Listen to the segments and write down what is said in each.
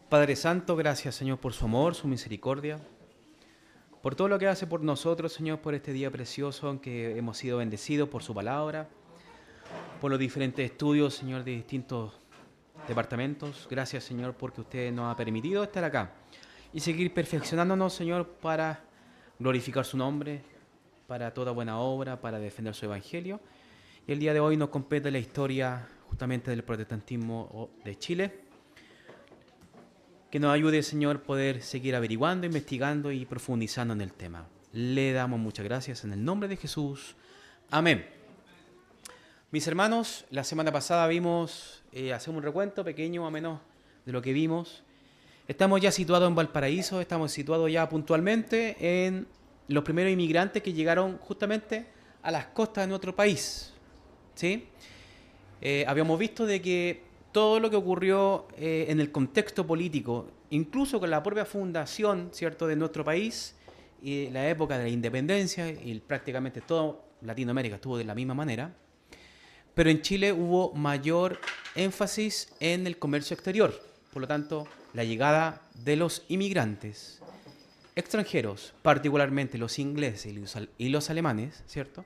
Padre Santo, gracias, Señor, por su amor, su misericordia, por todo lo que hace por nosotros, Señor, por este día precioso en que hemos sido bendecidos por su palabra, por los diferentes estudios, Señor, de distintos departamentos. Gracias, Señor, porque usted nos ha permitido estar acá y seguir perfeccionándonos, Señor, para glorificar su nombre, para toda buena obra, para defender su evangelio. Y el día de hoy nos compete la historia justamente del protestantismo de Chile. Que nos ayude, Señor, poder seguir averiguando, investigando y profundizando en el tema. Le damos muchas gracias en el nombre de Jesús. Amén. Mis hermanos, la semana pasada vimos, hacemos un recuento pequeño más o menos de lo que vimos. Estamos ya situados en Valparaíso, estamos situados ya puntualmente en los primeros inmigrantes que llegaron justamente a las costas de nuestro país. ¿Sí? Habíamos visto de que todo lo que ocurrió en el contexto político, incluso con la propia fundación, ¿cierto?, de nuestro país, y la época de la independencia, y prácticamente todo Latinoamérica estuvo de la misma manera, pero en Chile hubo mayor énfasis en el comercio exterior. Por lo tanto, la llegada de los inmigrantes extranjeros, particularmente los ingleses y los alemanes, ¿cierto?,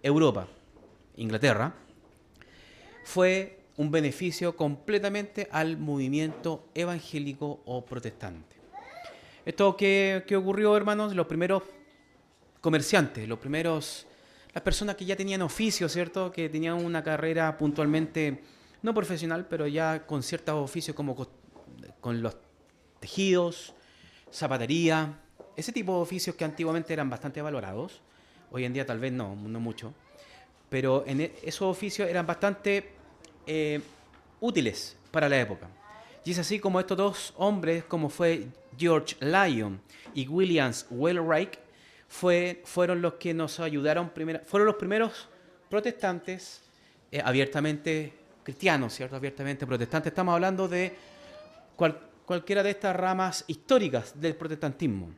Europa, Inglaterra, fue un beneficio completamente al movimiento evangélico o protestante. Esto que ocurrió, hermanos, los primeros comerciantes, las personas que ya tenían oficio, ¿cierto? Que tenían una carrera puntualmente, no profesional, pero ya con ciertos oficios como con los tejidos, zapatería, ese tipo de oficios que antiguamente eran bastante valorados, hoy en día tal vez no mucho, pero esos oficios eran bastante útiles para la época. Y es así como estos dos hombres, como fue George Lyon y Williams Wheelwright, fueron los que nos ayudaron, fueron los primeros protestantes abiertamente cristianos, ¿cierto? Abiertamente protestantes. Estamos hablando de cualquiera de estas ramas históricas del protestantismo.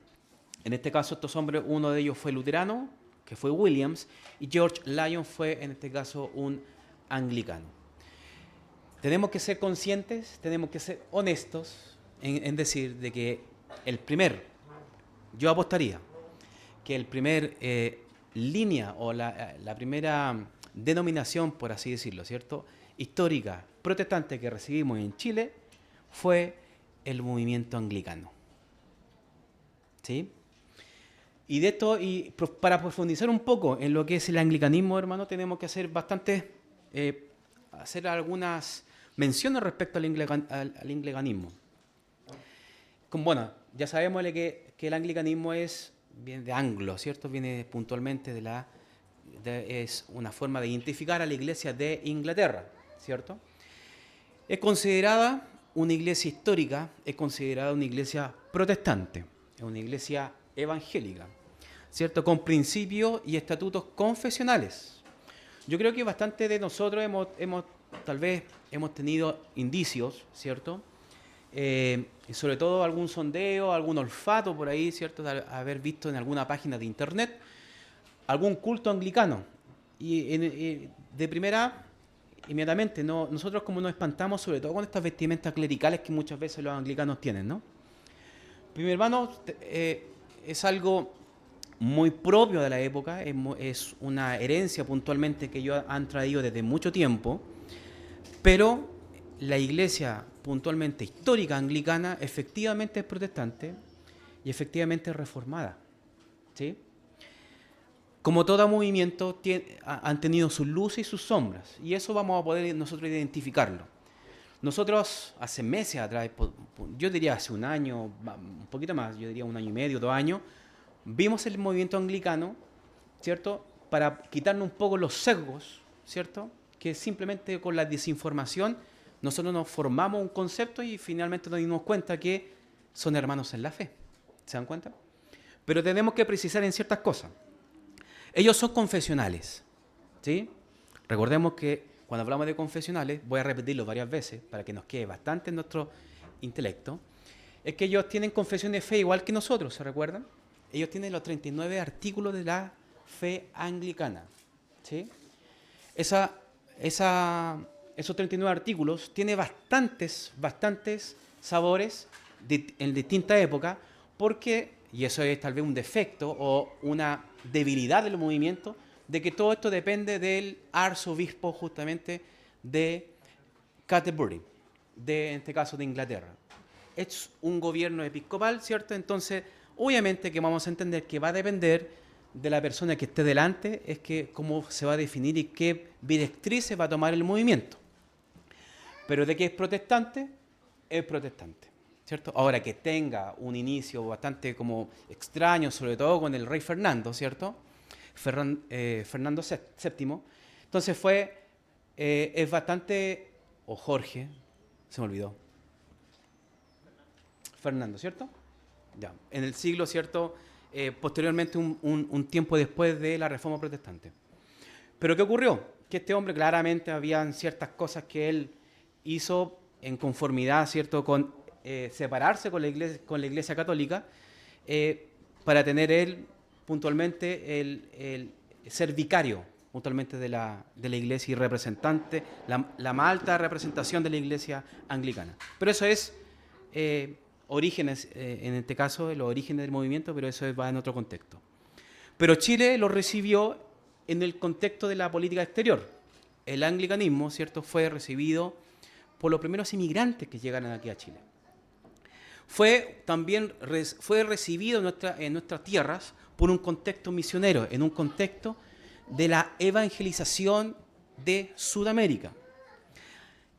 En este caso, estos hombres, uno de ellos fue luterano, que fue Williams, y George Lyon fue, en este caso, un anglicano. Tenemos que ser conscientes, tenemos que ser honestos en decir de que yo apostaría que el primer línea o la primera denominación, por así decirlo, ¿cierto?, histórica protestante que recibimos en Chile fue el movimiento anglicano. ¿Sí? Y de esto, y para profundizar un poco en lo que es el anglicanismo, hermano, tenemos que hacer hacer algunas menciones respecto al anglicanismo. Bueno, ya sabemos que el anglicanismo viene de anglo, ¿cierto? Viene puntualmente es una forma de identificar a la iglesia de Inglaterra, ¿cierto? Es considerada una iglesia histórica, es considerada una iglesia protestante, es una iglesia evangélica, ¿cierto? Con principios y estatutos confesionales. Yo creo que bastante de nosotros tal vez hemos tenido indicios, ¿cierto? Y sobre todo algún sondeo, algún olfato por ahí, ¿cierto? De haber visto en alguna página de internet algún culto anglicano. Y de primera, inmediatamente, nosotros como nos espantamos, sobre todo con estas vestimentas clericales que muchas veces los anglicanos tienen, ¿no? Primero, hermano, es algo muy propio de la época, es una herencia puntualmente que ellos han traído desde mucho tiempo, pero la iglesia puntualmente histórica anglicana efectivamente es protestante y efectivamente es reformada, ¿sí? Como todo movimiento han tenido sus luces y sus sombras, y eso vamos a poder nosotros identificarlo. Nosotros hace meses atrás, yo diría hace un año, un poquito más, yo diría un año y medio, 2 años, vimos el movimiento anglicano, ¿cierto? Para quitarnos un poco los sesgos, ¿cierto? Que simplemente con la desinformación nosotros nos formamos un concepto y finalmente nos dimos cuenta que son hermanos en la fe. ¿Se dan cuenta? Pero tenemos que precisar en ciertas cosas. Ellos son confesionales, ¿sí? Recordemos que cuando hablamos de confesionales, voy a repetirlo varias veces para que nos quede bastante en nuestro intelecto, es que ellos tienen confesión de fe igual que nosotros, ¿se recuerdan? Ellos tienen los 39 artículos de la fe anglicana, ¿sí? Esa esos 39 artículos, tiene bastantes sabores en distintas épocas, porque, y eso es tal vez un defecto o una debilidad del movimiento, de que todo esto depende del arzobispo justamente de Canterbury, en este caso de Inglaterra. Es un gobierno episcopal, ¿cierto? Entonces, obviamente que vamos a entender que va a depender de la persona que esté delante, es que cómo se va a definir y qué directrices va a tomar el movimiento. Pero de que es protestante, ¿cierto? Ahora que tenga un inicio bastante como extraño, sobre todo con el rey Fernando, ¿cierto? Fernando VII. Entonces es bastante, o Jorge, se me olvidó. Fernando, ¿cierto? Ya, en el siglo, ¿cierto? Posteriormente, un tiempo después de la Reforma Protestante. ¿Pero qué ocurrió? Que este hombre claramente habían ciertas cosas que él hizo en conformidad, ¿cierto? Con separarse con la iglesia Católica para tener él puntualmente el ser vicario puntualmente de la iglesia y representante, la más alta representación de la iglesia anglicana. Pero eso es orígenes, en este caso, los orígenes del movimiento, pero eso va en otro contexto. Pero Chile lo recibió en el contexto de la política exterior. El anglicanismo, ¿cierto?, fue recibido por los primeros inmigrantes que llegaron aquí a Chile. Fue recibido en nuestras tierras por un contexto misionero, en un contexto de la evangelización de Sudamérica.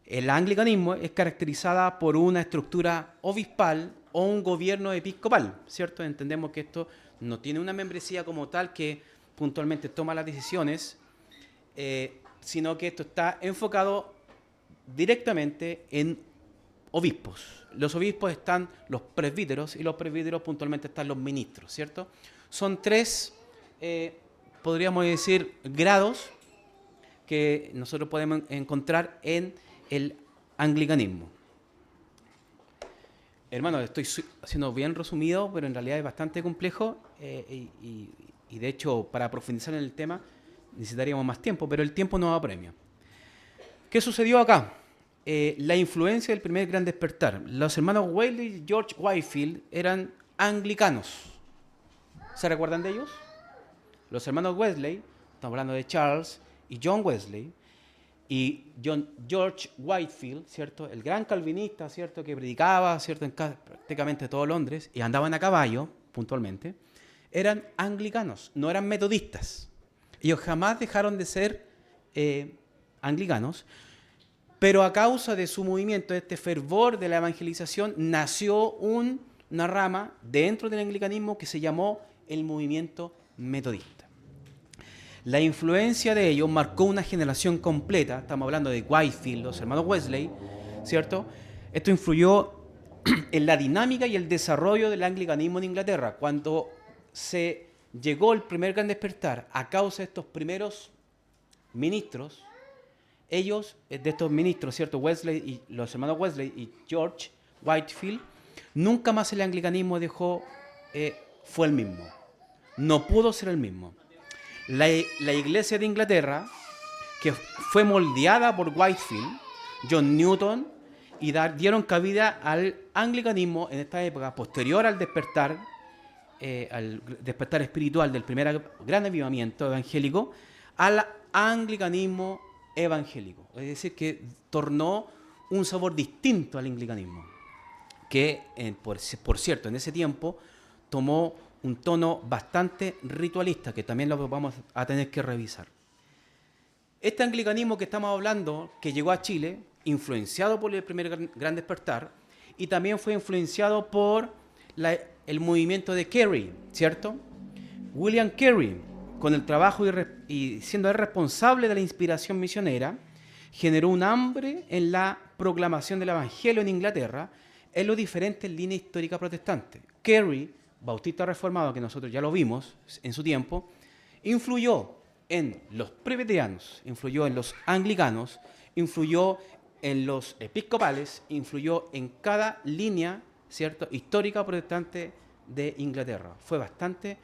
El anglicanismo es caracterizada por una estructura obispal o un gobierno episcopal, ¿cierto? Entendemos que esto no tiene una membresía como tal que puntualmente toma las decisiones, sino que esto está enfocado directamente en obispos. Los obispos están los presbíteros y los presbíteros puntualmente están los ministros, ¿cierto? Son tres, podríamos decir, grados que nosotros podemos encontrar en el anglicanismo. Hermano, estoy haciendo bien resumido, pero en realidad es bastante complejo y de hecho para profundizar en el tema necesitaríamos más tiempo, pero el tiempo no da premio. ¿Qué sucedió acá? La influencia del primer gran despertar. Los hermanos Wesley y George Whitefield eran anglicanos. ¿Se recuerdan de ellos? Los hermanos Wesley, estamos hablando de Charles y John Wesley, y George Whitefield, ¿cierto?, el gran calvinista, ¿cierto?, que predicaba, ¿cierto?, en prácticamente todo Londres y andaban a caballo, puntualmente, eran anglicanos, no eran metodistas. Ellos jamás dejaron de ser anglicanos, pero a causa de su movimiento, de este fervor de la evangelización, nació una rama dentro del anglicanismo que se llamó el movimiento metodista. La influencia de ellos marcó una generación completa. Estamos hablando de Whitefield, los hermanos Wesley, ¿cierto? Esto influyó en la dinámica y el desarrollo del anglicanismo en Inglaterra. Cuando se llegó el primer gran despertar a causa de estos primeros ministros, ellos, de estos ministros, ¿cierto?, Wesley y los hermanos Wesley y George Whitefield, nunca más el anglicanismo fue el mismo. No pudo ser el mismo. La iglesia de Inglaterra, que fue moldeada por Whitefield, John Newton, y dieron cabida al anglicanismo en esta época, posterior al despertar espiritual del primer gran avivamiento evangélico, al anglicanismo evangélico. Es decir, que tornó un sabor distinto al anglicanismo, que, por cierto, en ese tiempo tomó un tono bastante ritualista, que también lo vamos a tener que revisar. Este anglicanismo que estamos hablando, que llegó a Chile, influenciado por el primer gran despertar, y también fue influenciado por el movimiento de Carey, ¿cierto? William Carey, con el trabajo y siendo el responsable de la inspiración misionera, generó un hambre en la proclamación del evangelio en Inglaterra en los diferentes líneas históricas protestantes. Carey, bautista reformado, que nosotros ya lo vimos en su tiempo, influyó en los presbiterianos, influyó en los anglicanos, influyó en los episcopales, influyó en cada línea, ¿cierto?, histórica protestante de Inglaterra. Fue bastante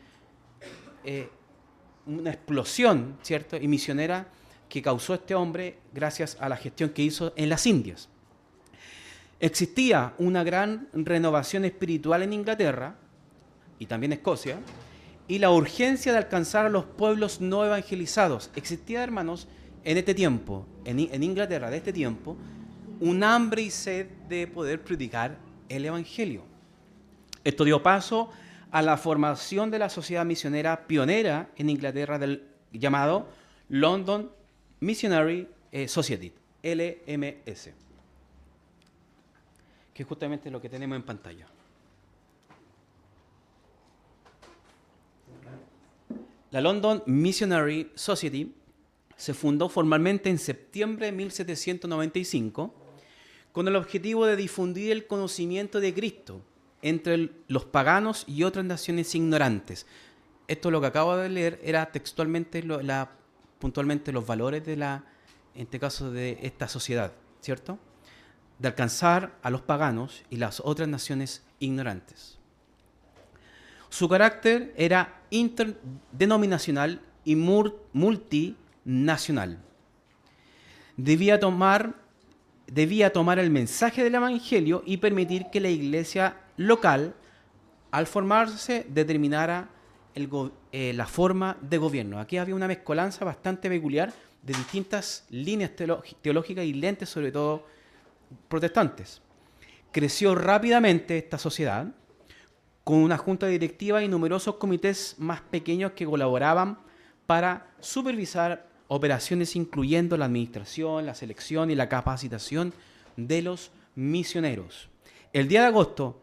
una explosión, ¿cierto?, y misionera que causó este hombre gracias a la gestión que hizo en las Indias. Existía una gran renovación espiritual en Inglaterra y también Escocia, y la urgencia de alcanzar a los pueblos no evangelizados. Existía, hermanos, en este tiempo, en Inglaterra de este tiempo, un hambre y sed de poder predicar el Evangelio. Esto dio paso a la formación de la sociedad misionera pionera en Inglaterra llamado London Missionary Society, LMS, que es justamente lo que tenemos en pantalla. La London Missionary Society se fundó formalmente en septiembre de 1795 con el objetivo de difundir el conocimiento de Cristo entre los paganos y otras naciones ignorantes. Esto lo que acabo de leer era textualmente, puntualmente los valores de en este caso de esta sociedad, ¿cierto? De alcanzar a los paganos y las otras naciones ignorantes. Su carácter era interdenominacional y multinacional. Debía tomar el mensaje del Evangelio y permitir que la iglesia local, al formarse, determinara la forma de gobierno. Aquí había una mezcolanza bastante peculiar de distintas líneas teológicas y lentes, sobre todo protestantes. Creció rápidamente esta sociedad, con una junta directiva y numerosos comités más pequeños que colaboraban para supervisar operaciones incluyendo la administración, la selección y la capacitación de los misioneros. El día de agosto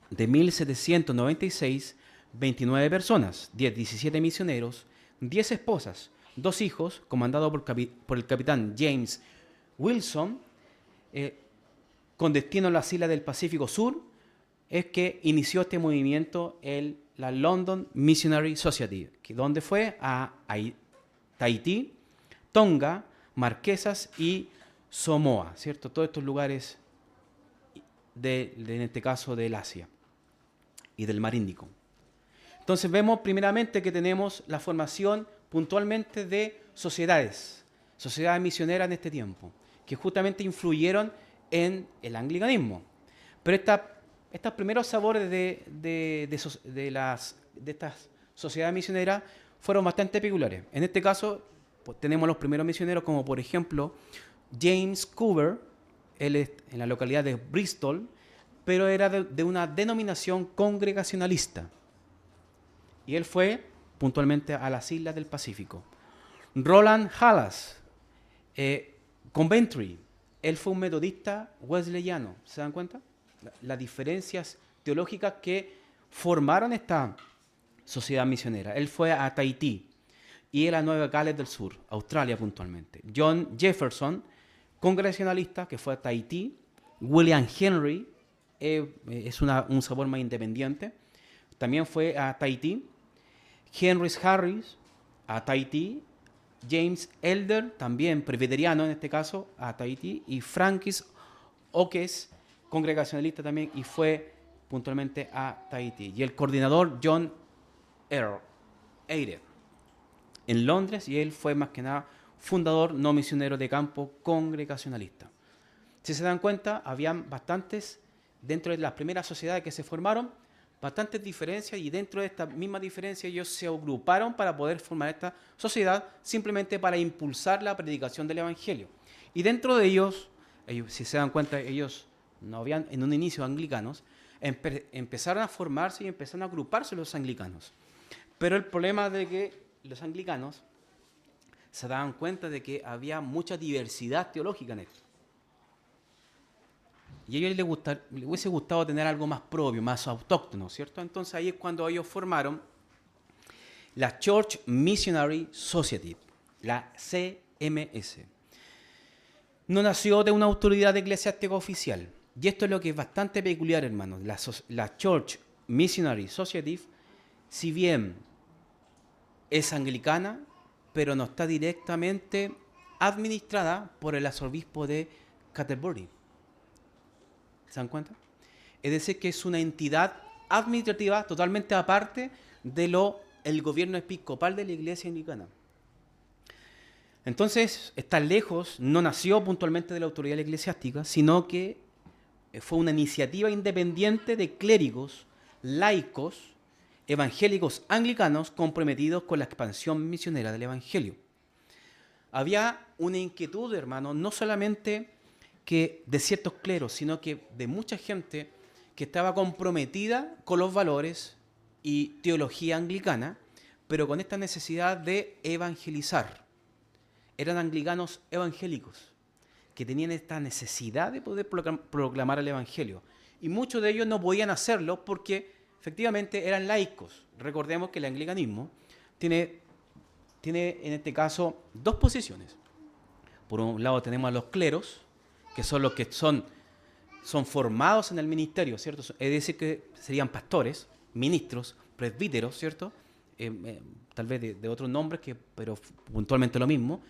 de 1796, 29 personas, 17 misioneros, 10 esposas, 2 hijos, comandado por el capitán James Wilson, con destino a las islas del Pacífico Sur, es que inició este movimiento la London Missionary Society, donde fue a Tahití, Tonga, Marquesas y Samoa, ¿cierto? Todos estos lugares en este caso del Asia y del Mar Índico. Entonces vemos primeramente que tenemos la formación puntualmente de sociedades misioneras en este tiempo, que justamente influyeron en el anglicanismo. Pero estos primeros sabores de estas sociedades misioneras fueron bastante peculiares. En este caso, pues, tenemos los primeros misioneros como por ejemplo James Coover, él es en la localidad de Bristol, pero era de una denominación congregacionalista. Y él fue puntualmente a las islas del Pacífico. Roland Halas, Coventry, él fue un metodista wesleyano. ¿Se dan cuenta? Las diferencias teológicas que formaron esta sociedad misionera. Él fue a Tahití y a Nueva Gales del Sur, Australia puntualmente. John Jefferson, congregacionalista, que fue a Tahití. William Henry, es un sabor más independiente, también fue a Tahití. Henry Harris, a Tahití. James Elder, también presbiteriano en este caso, a Tahití. Y Francis Oakes, congregacionalista también, y fue puntualmente a Tahití. Y el coordinador John Eyre en Londres, y él fue más que nada fundador no misionero de campo congregacionalista. Si se dan cuenta, habían bastantes, dentro de las primeras sociedades que se formaron, bastantes diferencias, y dentro de esta misma diferencia ellos se agruparon para poder formar esta sociedad simplemente para impulsar la predicación del Evangelio. Y dentro de ellos, si se dan cuenta, ellos no habían en un inicio anglicanos, empezaron a formarse y empezaron a agruparse los anglicanos. Pero el problema de que los anglicanos se daban cuenta de que había mucha diversidad teológica en esto. Y a ellos les hubiese gustado tener algo más propio, más autóctono, ¿cierto? Entonces ahí es cuando ellos formaron la Church Missionary Society, la CMS. No nació de una autoridad eclesiástica oficial. Y esto es lo que es bastante peculiar, hermanos. La Church Missionary Society, si bien es anglicana, pero no está directamente administrada por el arzobispo de Canterbury. ¿Se dan cuenta? Es decir, que es una entidad administrativa totalmente aparte de el gobierno episcopal de la Iglesia anglicana. Entonces, está lejos, no nació puntualmente de la autoridad eclesiástica, sino que fue una iniciativa independiente de clérigos, laicos, evangélicos anglicanos comprometidos con la expansión misionera del Evangelio. Había una inquietud, hermano, no solamente que de ciertos cleros, sino que de mucha gente que estaba comprometida con los valores y teología anglicana, pero con esta necesidad de evangelizar. Eran anglicanos evangélicos, que tenían esta necesidad de poder proclamar el Evangelio. Y muchos de ellos no podían hacerlo porque efectivamente eran laicos. Recordemos que el anglicanismo tiene en este caso dos posiciones. Por un lado tenemos a los cleros, que son los que son formados en el ministerio, ¿cierto? Es decir, que serían pastores, ministros, presbíteros, ¿cierto? Tal vez de otros nombres, pero puntualmente lo mismo.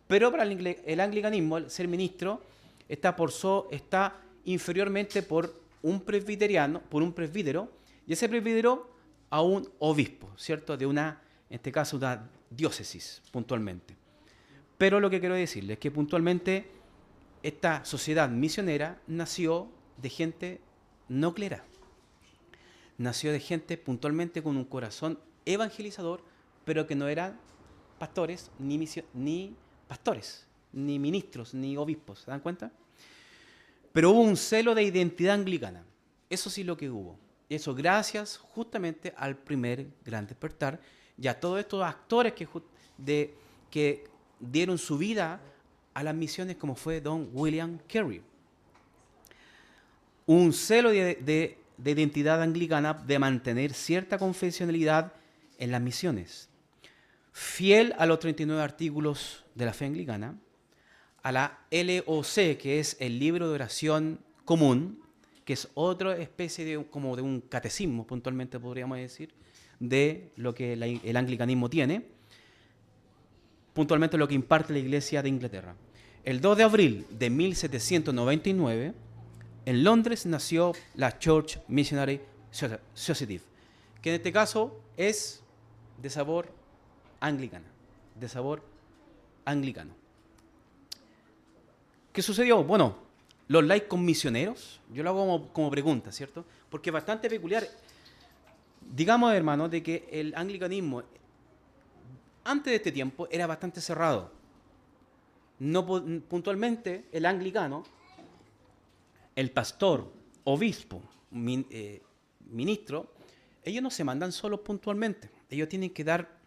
Pero para el anglicanismo, el ser ministro está inferiormente por un presbítero, y ese presbítero a un obispo, ¿cierto? En este caso, una diócesis, puntualmente. Pero lo que quiero decirles es que puntualmente esta sociedad misionera nació de gente no clera. Nació de gente puntualmente con un corazón evangelizador, pero que no eran pastores, ni pastores, ni ministros, ni obispos. ¿Se dan cuenta? Pero hubo un celo de identidad anglicana. Eso sí lo que hubo. Eso gracias justamente al primer gran despertar y a todos estos actores que dieron su vida a las misiones, como fue don William Carey. Un celo de identidad anglicana, de mantener cierta confesionalidad en las misiones. Fiel a los 39 artículos de la fe anglicana, a la LOC, que es el libro de oración común, que es otra especie como de un catecismo, puntualmente podríamos decir, de lo que el anglicanismo tiene, puntualmente lo que imparte la Iglesia de Inglaterra. El 2 de abril de 1799, en Londres nació la Church Missionary Society, que en este caso es de sabor anglicano. ¿Qué sucedió? Bueno, los laicos misioneros, yo lo hago como pregunta, ¿cierto? Porque es bastante peculiar. Digamos, hermanos, de que el anglicanismo, antes de este tiempo, era bastante cerrado. No, puntualmente, el anglicano, el pastor, obispo, ministro, ellos no se mandan solos puntualmente. Ellos tienen que dar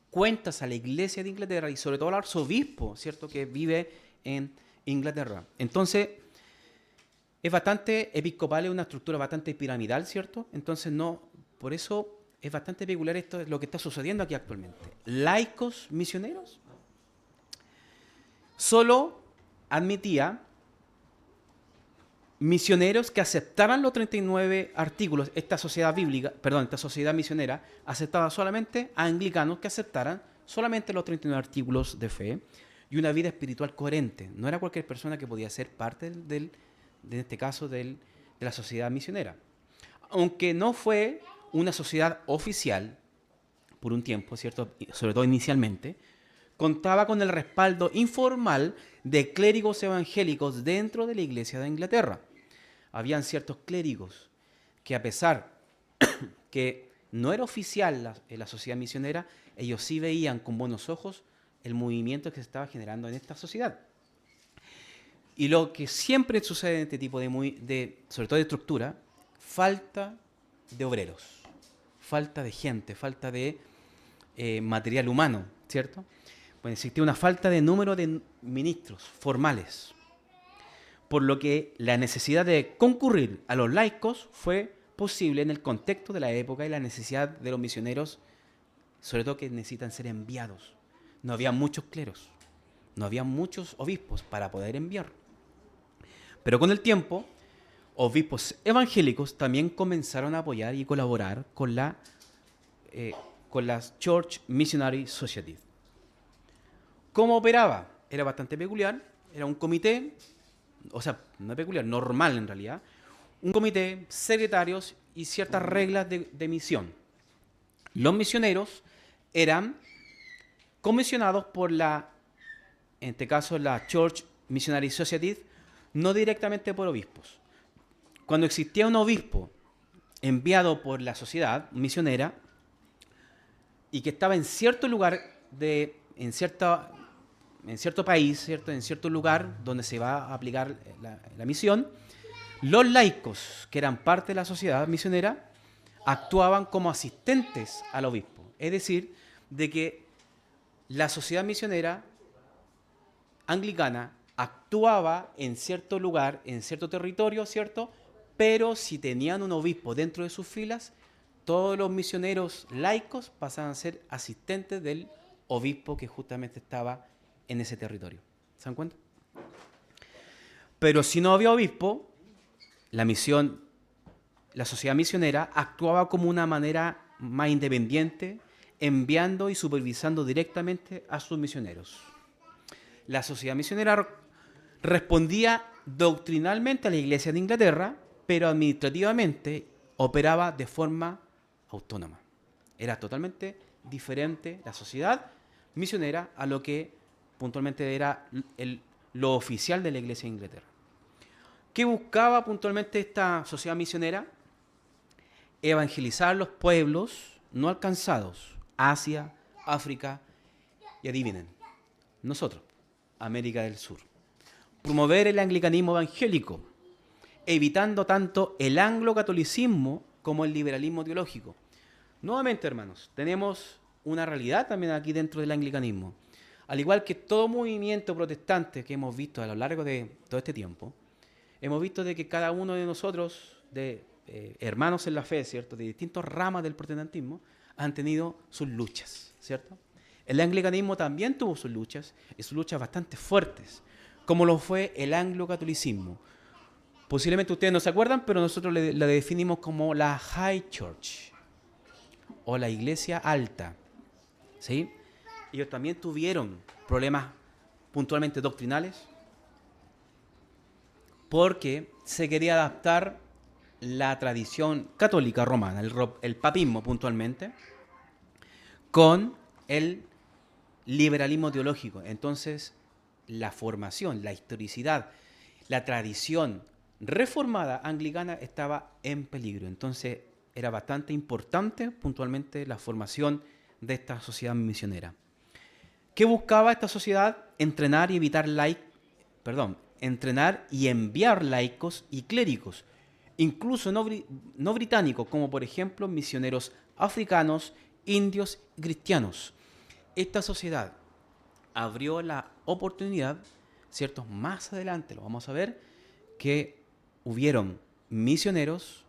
cuentas a la Iglesia de Inglaterra y sobre todo al arzobispo, ¿cierto?, que vive en Inglaterra. Entonces, es bastante episcopal, es una estructura bastante piramidal, ¿cierto? Entonces, por eso es bastante peculiar esto, lo que está sucediendo aquí actualmente. Laicos misioneros solo admitía misioneros que aceptaran los 39 artículos. Esta sociedad misionera aceptaba solamente a anglicanos que aceptaran solamente los 39 artículos de fe y una vida espiritual coherente. No era cualquier persona que podía ser parte en este caso, de la sociedad misionera. Aunque no fue una sociedad oficial por un tiempo, ¿cierto?, sobre todo inicialmente, contaba con el respaldo informal de clérigos evangélicos dentro de la Iglesia de Inglaterra. Habían ciertos clérigos que, a pesar que no era oficial la sociedad misionera, ellos sí veían con buenos ojos el movimiento que se estaba generando en esta sociedad. Y lo que siempre sucede en este tipo sobre todo de estructura, falta de obreros, falta de gente, falta de material humano, ¿cierto? Pues existía una falta de número de ministros formales, por lo que la necesidad de concurrir a los laicos fue posible en el contexto de la época y la necesidad de los misioneros, sobre todo que necesitan ser enviados. No había muchos cleros, no había muchos obispos para poder enviar. Pero con el tiempo, obispos evangélicos también comenzaron a apoyar y colaborar con la Church Missionary Society. ¿Cómo operaba? Era bastante peculiar, era un comité, o sea, no peculiar, normal en realidad, un comité, secretarios y ciertas reglas de misión. Los misioneros eran comisionados por la en este caso la Church Missionary Society, no directamente por obispos. Cuando existía un obispo enviado por la sociedad misionera y que estaba en cierto lugar, en cierto país, ¿cierto? En cierto lugar donde se va a aplicar la misión, los laicos, que eran parte de la sociedad misionera, actuaban como asistentes al obispo. Es decir, de que la sociedad misionera anglicana actuaba en cierto lugar, en cierto territorio, ¿cierto? Pero si tenían un obispo dentro de sus filas, todos los misioneros laicos pasaban a ser asistentes del obispo que justamente estaba en ese territorio. ¿Se dan cuenta? Pero si no había obispo, la sociedad misionera actuaba como una manera más independiente, enviando y supervisando directamente a sus misioneros. La sociedad misionera respondía doctrinalmente a la Iglesia de Inglaterra, pero administrativamente operaba de forma autónoma. Era totalmente diferente la sociedad misionera a lo que puntualmente era lo oficial de la Iglesia de Inglaterra. ¿Qué buscaba puntualmente esta sociedad misionera? Evangelizar los pueblos no alcanzados, Asia, África, y adivinen, nosotros, América del Sur. Promover el anglicanismo evangélico, evitando tanto el anglocatolicismo como el liberalismo teológico. Nuevamente, hermanos, tenemos una realidad también aquí dentro del anglicanismo. Al igual que todo movimiento protestante que hemos visto a lo largo de todo este tiempo, hemos visto de que cada uno de nosotros, hermanos en la fe, ¿cierto?, de distintas ramas del protestantismo, han tenido sus luchas, ¿cierto? El anglicanismo también tuvo sus luchas, y sus luchas bastante fuertes, como lo fue el anglocatolicismo. Posiblemente ustedes no se acuerdan, pero nosotros la definimos como la High Church, o la Iglesia Alta, ¿sí? Ellos también tuvieron problemas puntualmente doctrinales, porque se quería adaptar la tradición católica romana, el papismo puntualmente, con el liberalismo teológico. Entonces, la formación, la historicidad, la tradición reformada anglicana estaba en peligro. Entonces, era bastante importante puntualmente la formación de esta sociedad misionera. ¿Qué buscaba esta sociedad? Entrenar y enviar laicos y clérigos, incluso no británicos, como por ejemplo misioneros africanos, indios y cristianos. Esta sociedad abrió la oportunidad, ¿cierto? Más adelante lo vamos a ver, que hubieron misioneros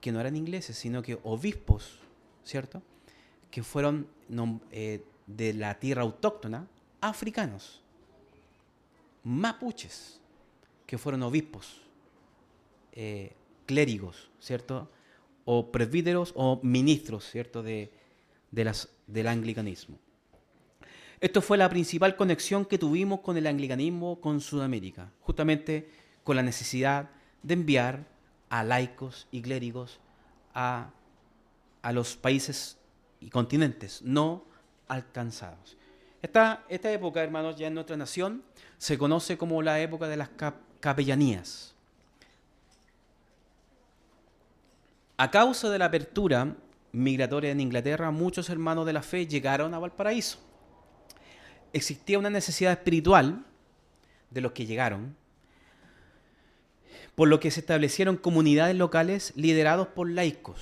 que no eran ingleses, sino que obispos, ¿cierto?, que fueron de la tierra autóctona, africanos, mapuches, que fueron obispos, clérigos, ¿cierto?, o presbíteros o ministros, ¿cierto?, del anglicanismo. Esto fue la principal conexión que tuvimos con el anglicanismo con Sudamérica, justamente con la necesidad de enviar a laicos y clérigos a los países y continentes no alcanzados. Esta época, hermanos, ya en nuestra nación se conoce como la época de las capellanías. A causa de la apertura migratoria en Inglaterra, muchos hermanos de la fe llegaron a Valparaíso. Existía una necesidad espiritual de los que llegaron, por lo que se establecieron comunidades locales liderados por laicos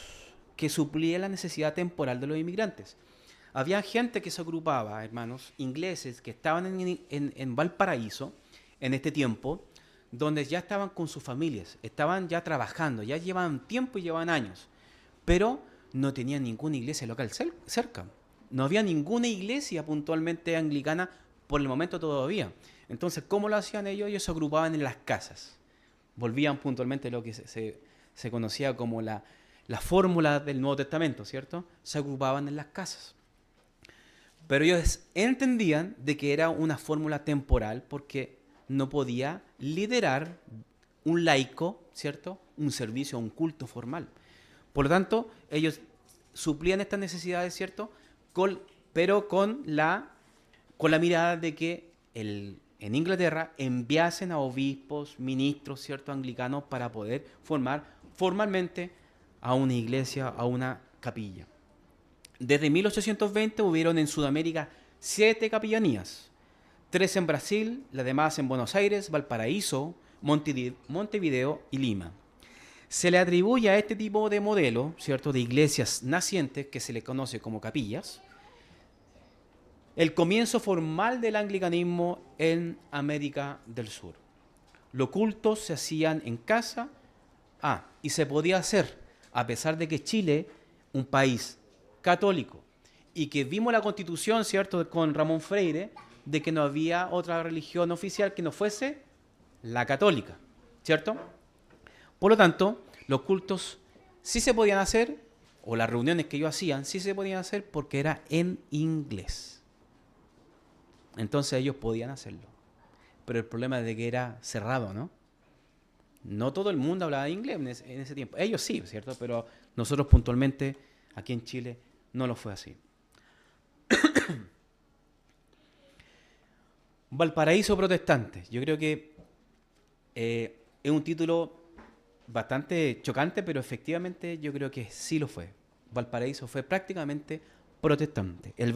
que suplían la necesidad temporal de los inmigrantes. Había gente que se agrupaba, hermanos, ingleses que estaban en Valparaíso en este tiempo, donde ya estaban con sus familias, estaban ya trabajando, ya llevaban tiempo y llevaban años, pero no tenían ninguna iglesia local cerca. No había ninguna iglesia puntualmente anglicana por el momento todavía. Entonces, ¿cómo lo hacían ellos? Ellos se agrupaban en las casas. Volvían puntualmente a lo que se conocía como la fórmula del Nuevo Testamento, ¿cierto? Se agrupaban en las casas. Pero ellos entendían de que era una fórmula temporal porque no podía liderar un laico, ¿cierto?, un servicio, un culto formal. Por lo tanto, ellos suplían estas necesidades, ¿cierto?, pero con la mirada de que en Inglaterra enviasen a obispos, ministros, ¿cierto?, anglicanos para poder formar formalmente a una iglesia, a una capilla. Desde 1820 hubieron en Sudamérica 7 capillanías, 3 en Brasil, las demás en Buenos Aires, Valparaíso, Montevideo y Lima. Se le atribuye a este tipo de modelo, ¿cierto?, de iglesias nacientes, que se le conoce como capillas, el comienzo formal del anglicanismo en América del Sur. Los cultos se hacían en casa, y se podía hacer, a pesar de que Chile, un país católico, y que vimos la Constitución, ¿cierto?, con Ramón Freire, de que no había otra religión oficial que no fuese la católica, ¿cierto? Por lo tanto, los cultos sí se podían hacer, o las reuniones que ellos hacían sí se podían hacer porque era en inglés. Entonces ellos podían hacerlo. Pero el problema es de que era cerrado, ¿no? No todo el mundo hablaba inglés en ese tiempo. Ellos sí, ¿cierto? Pero nosotros puntualmente, aquí en Chile, no lo fue así. Valparaíso protestante. Yo creo que es un título bastante chocante, pero efectivamente yo creo que sí lo fue. Valparaíso fue prácticamente protestante. En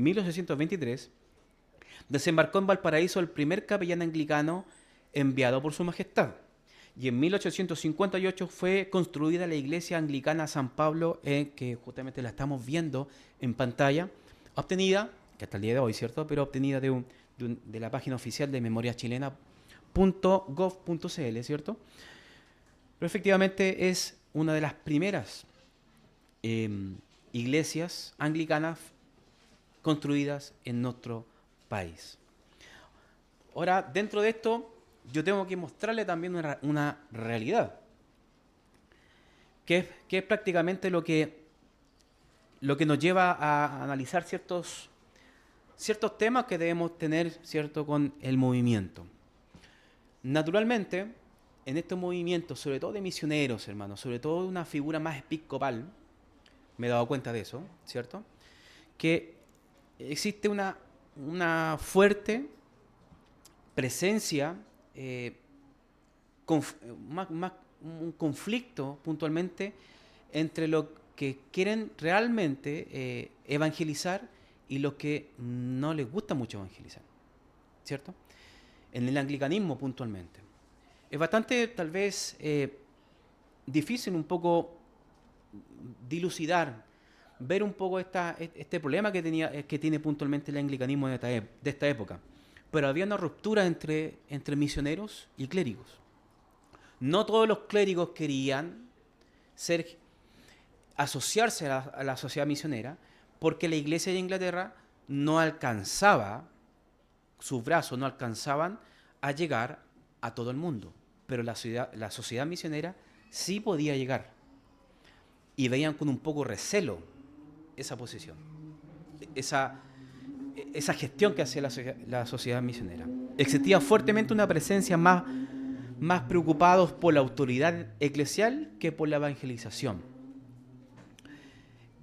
1823 desembarcó en Valparaíso el primer capellán anglicano enviado por su majestad. Y en 1858 fue construida la iglesia anglicana San Pablo, que justamente la estamos viendo en pantalla, obtenida, que hasta el día de hoy, ¿cierto?, pero obtenida de la página oficial de memoriachilena.gov.cl, ¿cierto? Pero efectivamente es una de las primeras iglesias anglicanas construidas en nuestro país. Ahora, dentro de esto, yo tengo que mostrarle también una realidad, que es prácticamente lo que nos lleva a analizar ciertos temas que debemos tener, ¿cierto?, con el movimiento. Naturalmente, en estos movimientos, sobre todo de misioneros, hermanos, sobre todo de una figura más episcopal, me he dado cuenta de eso, ¿cierto?, que existe una fuerte presencia, un conflicto puntualmente entre los que quieren realmente evangelizar y los que no les gusta mucho evangelizar, ¿cierto? En el anglicanismo puntualmente. Es bastante, tal vez, difícil un poco dilucidar, ver un poco este problema que tiene puntualmente el anglicanismo de esta época. Pero había una ruptura entre misioneros y clérigos. No todos los clérigos querían asociarse a la sociedad misionera, porque la iglesia de Inglaterra no alcanzaba, sus brazos no alcanzaban a llegar a todo el mundo. Pero la sociedad misionera sí podía llegar. Y veían con un poco recelo esa posición, esa gestión que hacía la sociedad misionera. Existía fuertemente una presencia más preocupados por la autoridad eclesial que por la evangelización.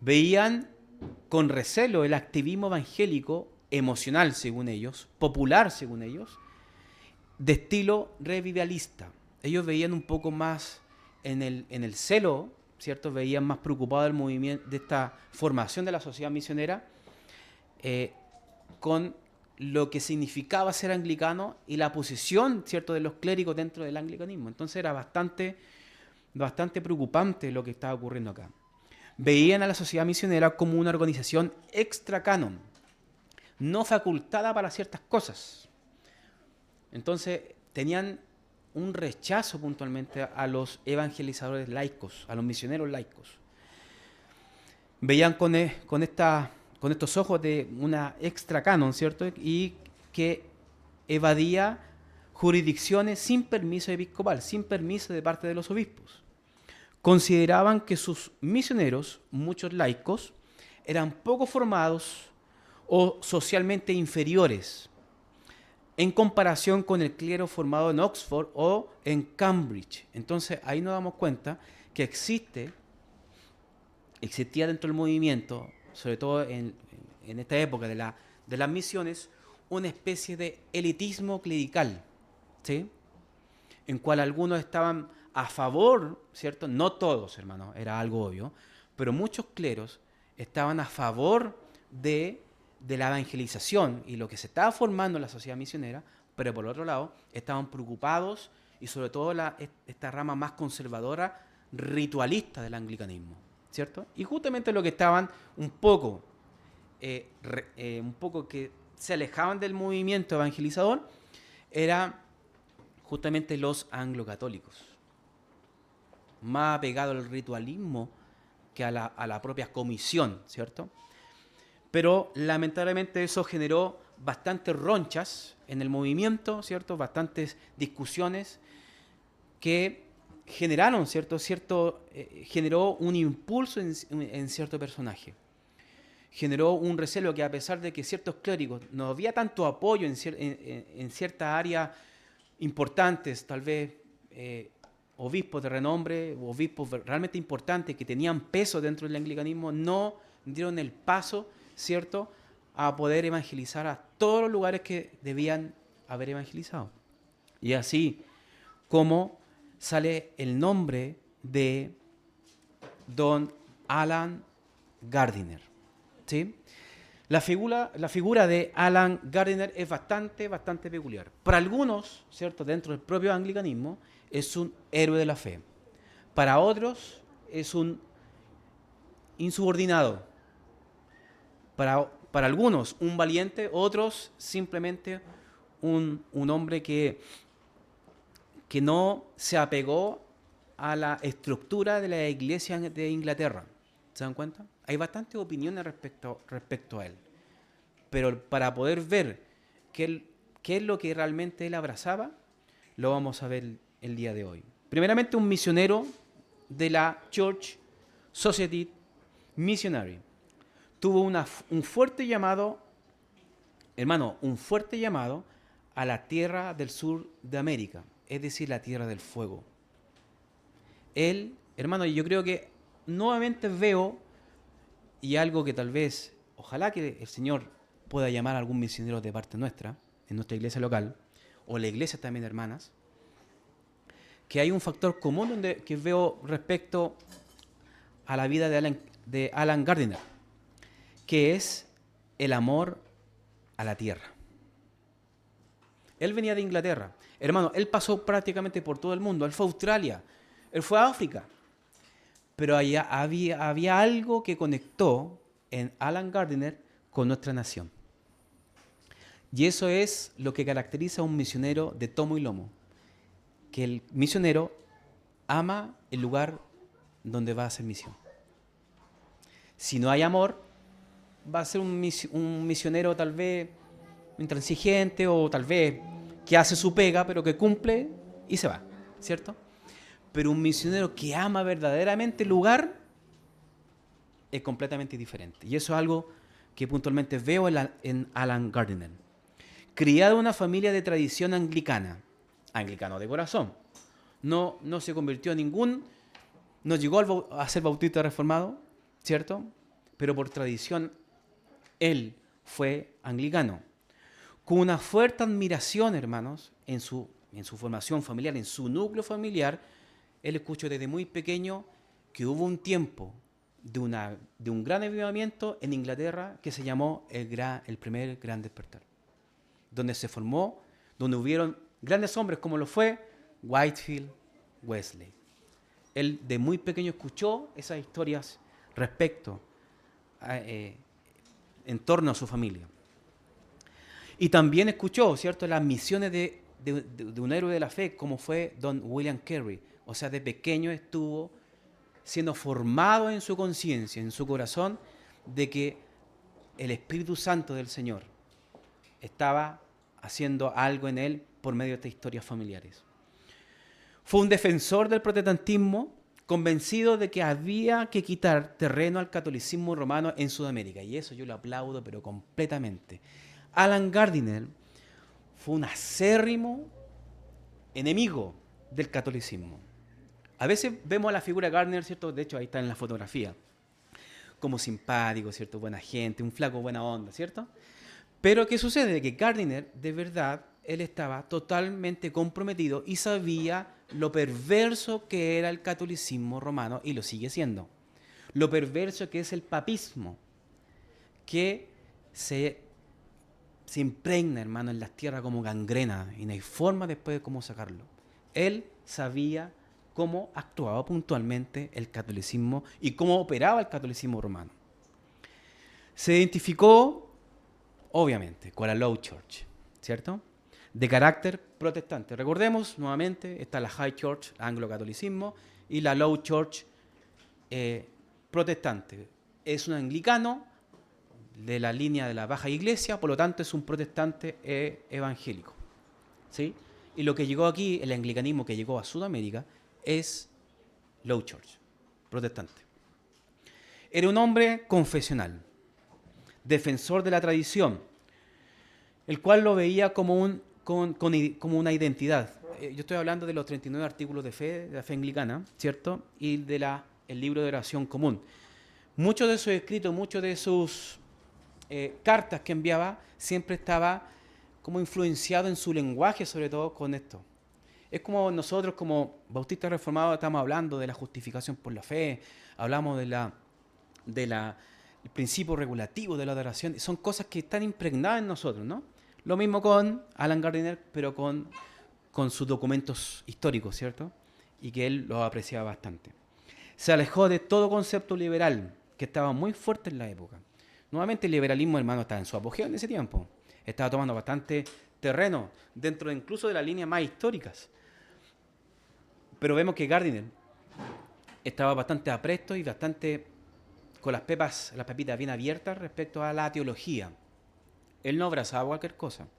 Veían con recelo el activismo evangélico, emocional según ellos, popular según ellos, de estilo revivalista. Ellos veían un poco más en el celo, ¿cierto? Veían más preocupado el movimiento de esta formación de la sociedad misionera con lo que significaba ser anglicano y la posición, ¿cierto?, de los clérigos dentro del anglicanismo. Entonces era bastante preocupante lo que estaba ocurriendo acá. Veían a la sociedad misionera como una organización extra canon, no facultada para ciertas cosas. Entonces tenían un rechazo puntualmente a los evangelizadores laicos, a los misioneros laicos. Veían con estos ojos de una extra canon, ¿cierto?, y que evadía jurisdicciones sin permiso episcopal, sin permiso de parte de los obispos. Consideraban que sus misioneros, muchos laicos, eran poco formados o socialmente inferiores en comparación con el clero formado en Oxford o en Cambridge. Entonces ahí nos damos cuenta que existía dentro del movimiento, sobre todo en esta época de de las misiones una especie de elitismo clerical, ¿sí? En cual algunos estaban a favor, ¿cierto? No todos, hermanos, era algo obvio, pero muchos cleros estaban a favor de la evangelización y lo que se estaba formando en la sociedad misionera, pero por otro lado estaban preocupados y sobre todo esta rama más conservadora, ritualista del anglicanismo, ¿cierto? Y justamente lo que estaban un poco que se alejaban del movimiento evangelizador era justamente los anglo-católicos, más apegado al ritualismo que a la propia comisión, ¿cierto? Pero lamentablemente eso generó bastantes ronchas en el movimiento, ¿cierto? Bastantes discusiones que generaron, ¿cierto? Generó un impulso en cierto personaje. Generó un recelo que a pesar de que ciertos clérigos no había tanto apoyo en ciertas áreas importantes, tal vez obispos de renombre, obispos realmente importantes que tenían peso dentro del anglicanismo, no dieron el paso, ¿cierto?, a poder evangelizar a todos los lugares que debían haber evangelizado. Y así como sale el nombre de Don Alan Gardiner, ¿sí? La figura de Alan Gardiner es bastante peculiar. Para algunos, ¿cierto?, dentro del propio anglicanismo, es un héroe de la fe. Para otros, es un insubordinado. Para algunos, un valiente. Otros, simplemente un hombre que no se apegó a la estructura de la iglesia de Inglaterra. ¿Se dan cuenta? Hay bastantes opiniones respecto a él. Pero para poder ver qué es lo que realmente él abrazaba, lo vamos a ver el día de hoy. Primeramente, un misionero de la Church Society Missionary. Tuvo un fuerte llamado, hermano, un fuerte llamado a la tierra del sur de América, es decir, la tierra del fuego. Él, hermano, yo creo que nuevamente veo, y algo que tal vez, ojalá que el Señor pueda llamar a algún misionero de parte nuestra, en nuestra iglesia local, o la iglesia también, hermanas, que hay un factor común que veo respecto a la vida de Alan Gardiner, que es el amor a la tierra. Él venía de Inglaterra. Hermano, él pasó prácticamente por todo el mundo. Él fue a Australia, él fue a África. Pero allá había algo que conectó en Alan Gardiner con nuestra nación. Y eso es lo que caracteriza a un misionero de tomo y lomo. Que el misionero ama el lugar donde va a hacer misión. Si no hay amor, va a ser un misionero tal vez intransigente o tal vez que hace su pega, pero que cumple y se va, ¿cierto? Pero un misionero que ama verdaderamente el lugar es completamente diferente. Y eso es algo que puntualmente veo en Alan Gardiner. Criado en una familia de tradición anglicano de corazón. No se convirtió en no llegó a ser bautista reformado, ¿cierto? Pero por tradición él fue anglicano. Con una fuerte admiración, hermanos, en su formación familiar, en su núcleo familiar, él escuchó desde muy pequeño que hubo un tiempo de un gran avivamiento en Inglaterra que se llamó el primer gran despertar, donde se formó, donde hubieron grandes hombres como lo fue Whitefield, Wesley. Él de muy pequeño escuchó esas historias en torno a su familia. Y también escuchó, ¿cierto?, las misiones de un héroe de la fe como fue Don William Carey. O sea, de pequeño estuvo siendo formado en su conciencia, en su corazón, de que el Espíritu Santo del Señor estaba haciendo algo en él por medio de estas historias familiares. Fue un defensor del protestantismo, convencido de que había que quitar terreno al catolicismo romano en Sudamérica. Y eso yo lo aplaudo, pero completamente. Alan Gardiner fue un acérrimo enemigo del catolicismo. A veces vemos a la figura de Gardiner, ¿cierto? De hecho, ahí está en la fotografía. Como simpático, ¿cierto? Buena gente, un flaco buena onda, ¿cierto? Pero ¿qué sucede? Que Gardiner, de verdad, él estaba totalmente comprometido y sabía lo perverso que era el catolicismo romano, y lo sigue siendo. Lo perverso que es el papismo, que se impregna, hermano, en las tierras como gangrena y no hay forma después de cómo sacarlo. Él sabía cómo actuaba puntualmente el catolicismo y cómo operaba el catolicismo romano. Se identificó, obviamente, con la Low Church, ¿cierto? De carácter protestante. Recordemos, nuevamente, está la High Church, anglo-catolicismo, y la Low Church protestante. Es un anglicano de la línea de la Baja Iglesia, por lo tanto es un protestante evangélico, ¿sí? Y lo que llegó aquí, el anglicanismo que llegó a Sudamérica, es Low Church, protestante. Era un hombre confesional, defensor de la tradición, el cual lo veía como como una identidad. Yo estoy hablando de los 39 artículos de la fe anglicana, ¿cierto? Y del libro de oración común. Muchos de sus escritos, muchos de sus cartas que enviaba, siempre estaba como influenciado en su lenguaje, sobre todo con esto. Es como nosotros, como bautistas reformados, estamos hablando de la justificación por la fe, hablamos el principio regulativo de la adoración, son cosas que están impregnadas en nosotros, ¿no? Lo mismo con Alan Gardiner, pero con sus documentos históricos, ¿cierto? Y que él los apreciaba bastante. Se alejó de todo concepto liberal, que estaba muy fuerte en la época. Nuevamente el liberalismo, hermano, estaba en su apogeo en ese tiempo. Estaba tomando bastante terreno, dentro incluso de las líneas más históricas. Pero vemos que Gardiner estaba bastante apresto y bastante con las pepitas bien abiertas respecto a la teología. Él no abrazaba cualquier cosa.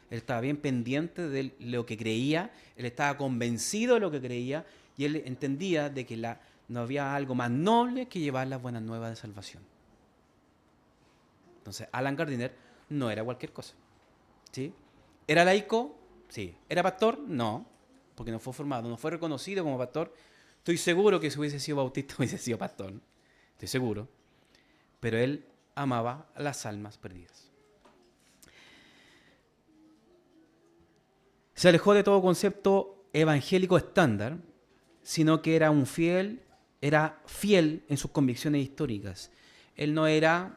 Él estaba bien pendiente de lo que creía, él estaba convencido de lo que creía y él entendía de que no había algo más noble que llevar las buenas nuevas de salvación. Entonces, Alan Gardiner no era cualquier cosa, ¿sí? ¿Era laico? Sí. ¿Era pastor? No, porque no fue formado, no fue reconocido como pastor. Estoy seguro que si hubiese sido bautista hubiese sido pastor, estoy seguro. Pero él amaba a las almas perdidas. Se alejó de todo concepto evangélico estándar, sino que era fiel en sus convicciones históricas. Él no era,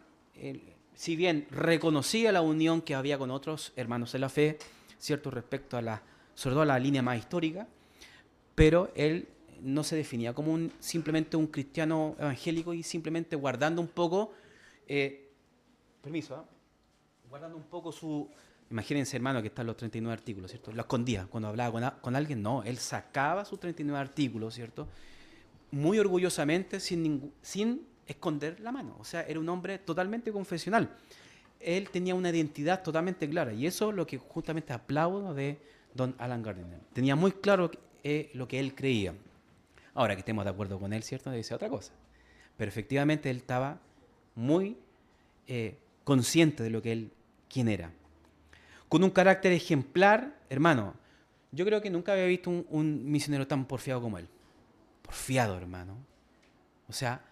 si bien reconocía la unión que había con otros hermanos en la fe, cierto, respecto sobre todo a la línea más histórica, pero él no se definía como simplemente un cristiano evangélico y simplemente guardando un poco, guardando un poco su. Imagínense, hermano, que están los 39 artículos, ¿cierto? Lo escondía. Cuando hablaba con alguien, no. Él sacaba sus 39 artículos, ¿cierto? Muy orgullosamente, sin esconder la mano. O sea, era un hombre totalmente confesional. Él tenía una identidad totalmente clara. Y eso es lo que justamente aplaudo de don Alan Gardiner. Tenía muy claro lo que él creía. Ahora, que estemos de acuerdo con él, ¿cierto? Dice otra cosa. Pero efectivamente él estaba muy consciente de quién era. Con un carácter ejemplar, hermano, yo creo que nunca había visto un misionero tan porfiado como él. Porfiado, hermano. O sea,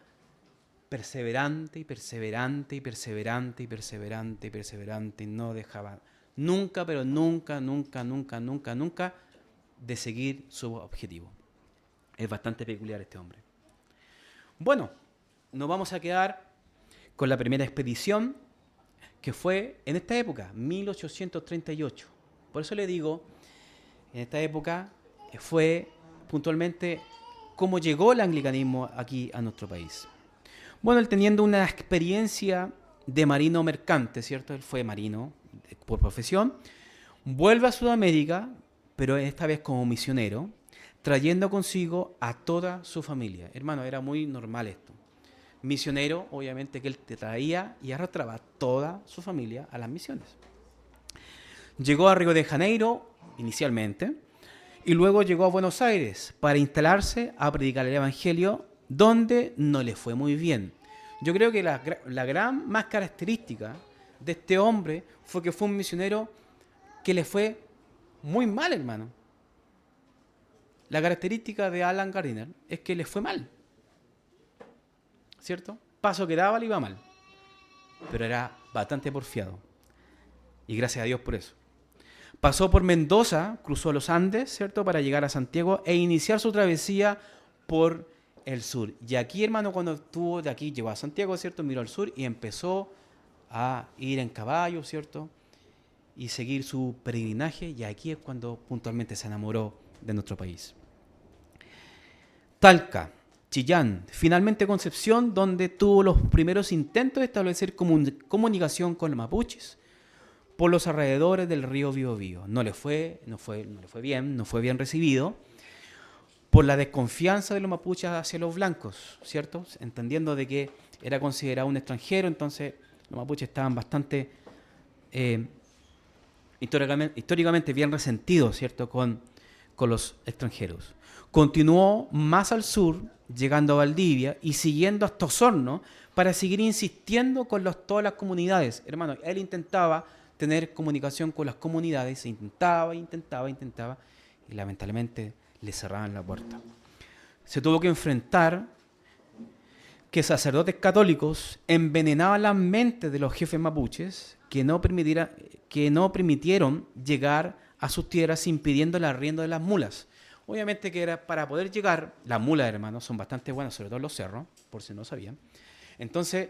perseverante y perseverante y perseverante y perseverante y perseverante y no dejaba nunca, pero nunca, nunca, nunca, nunca, nunca de seguir su objetivo. Es bastante peculiar este hombre. Bueno, nos vamos a quedar con la primera expedición, que fue en esta época, 1838. Por eso le digo, en esta época fue puntualmente cómo llegó el anglicanismo aquí a nuestro país. Bueno, él teniendo una experiencia de marino mercante, ¿cierto? Él fue marino por profesión, vuelve a Sudamérica, pero esta vez como misionero, trayendo consigo a toda su familia. Hermano, era muy normal esto. Misionero, obviamente que él te traía y arrastraba a toda su familia a las misiones. Llegó a Río de Janeiro inicialmente y luego llegó a Buenos Aires para instalarse a predicar el Evangelio, donde no le fue muy bien. Yo creo que la gran más característica de este hombre fue que fue un misionero que le fue muy mal, hermano. La característica de Alan Gardiner es que le fue mal. ¿Cierto? Paso que daba le iba mal. Pero era bastante porfiado. Y gracias a Dios por eso. Pasó por Mendoza, cruzó los Andes, ¿cierto?, para llegar a Santiago e iniciar su travesía por el sur. Y aquí, hermano, cuando estuvo de aquí, llegó a Santiago, ¿cierto?, miró al sur y empezó a ir en caballo, ¿cierto?, y seguir su peregrinaje. Y aquí es cuando puntualmente se enamoró de nuestro país. Talca, Chillán, finalmente Concepción, donde tuvo los primeros intentos de establecer comunicación con los mapuches por los alrededores del río Biobío. No le fue bien recibido por la desconfianza de los mapuches hacia los blancos, ¿cierto? Entendiendo de que era considerado un extranjero, entonces los mapuches estaban bastante históricamente bien resentidos, ¿cierto?, con los extranjeros. Continuó más al sur, llegando a Valdivia y siguiendo hasta Osorno para seguir insistiendo con todas las comunidades. Hermano, él intentaba tener comunicación con las comunidades, intentaba, y lamentablemente le cerraban la puerta. Se tuvo que enfrentar que sacerdotes católicos envenenaban las mentes de los jefes mapuches que no permitieron llegar a sus tierras impidiendo el arriendo de las mulas. Obviamente que era para poder llegar, las mulas, hermanos, son bastante buenas, sobre todo en los cerros, por si no sabían. Entonces,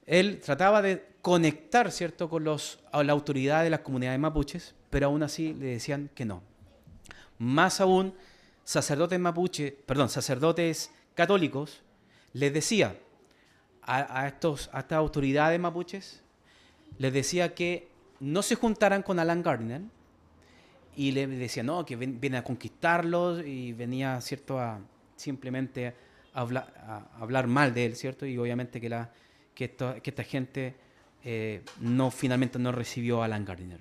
él trataba de conectar, ¿cierto?, con la autoridad de las comunidades mapuches, pero aún así le decían que no. Más aún, sacerdotes católicos les decía a estas autoridades mapuches, les decía que no se juntaran con Alan Gardner y le decía no, que viene a conquistarlos y venía, ¿cierto?, a simplemente hablar mal de él, ¿cierto? Y obviamente que esta gente finalmente no recibió a Alan Gardner.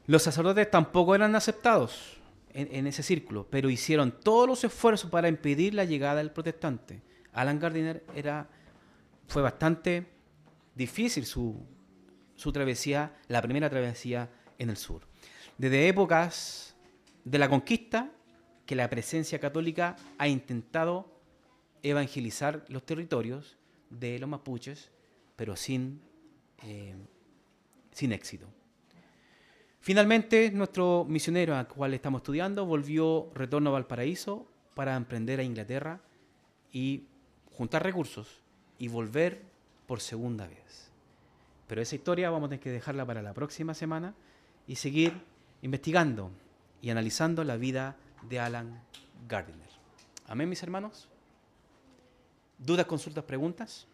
Los sacerdotes tampoco eran aceptados en ese círculo, pero hicieron todos los esfuerzos para impedir la llegada del protestante. Alan Gardner fue bastante difícil su travesía, la primera travesía en el sur. Desde épocas de la conquista, que la presencia católica ha intentado evangelizar los territorios de los mapuches, pero sin éxito. Finalmente, nuestro misionero al cual estamos estudiando retorno a Valparaíso para emprender a Inglaterra y juntar recursos y volver por segunda vez. Pero esa historia vamos a tener que dejarla para la próxima semana y seguir investigando y analizando la vida de Alan Gardner. Amén, mis hermanos. ¿Dudas, consultas, preguntas?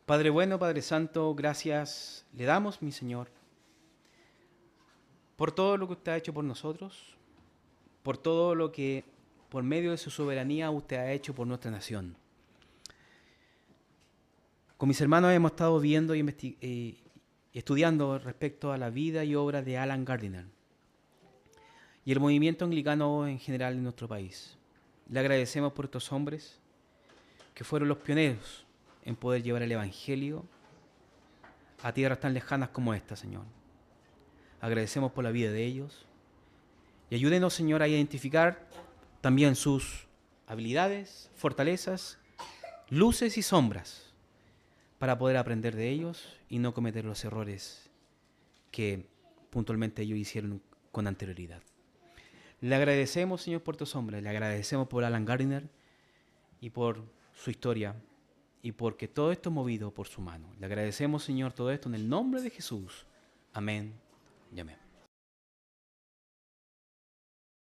Padre bueno, Padre Santo, gracias le damos, mi Señor, por todo lo que usted ha hecho por nosotros, por todo lo que por medio de su soberanía usted ha hecho por nuestra nación. Con mis hermanos hemos estado viendo y estudiando respecto a la vida y obra de Alan Gardner y el movimiento anglicano en general en nuestro país. Le agradecemos por estos hombres que fueron los pioneros en poder llevar el Evangelio a tierras tan lejanas como esta, Señor. Agradecemos por la vida de ellos y ayúdenos, Señor, a identificar también sus habilidades, fortalezas, luces y sombras para poder aprender de ellos y no cometer los errores que puntualmente ellos hicieron con anterioridad. Le agradecemos, Señor, por tus hombres, le agradecemos por Alan Gardner y por su historia y porque todo esto es movido por su mano. Le agradecemos, Señor, todo esto en el nombre de Jesús. Amén y amén.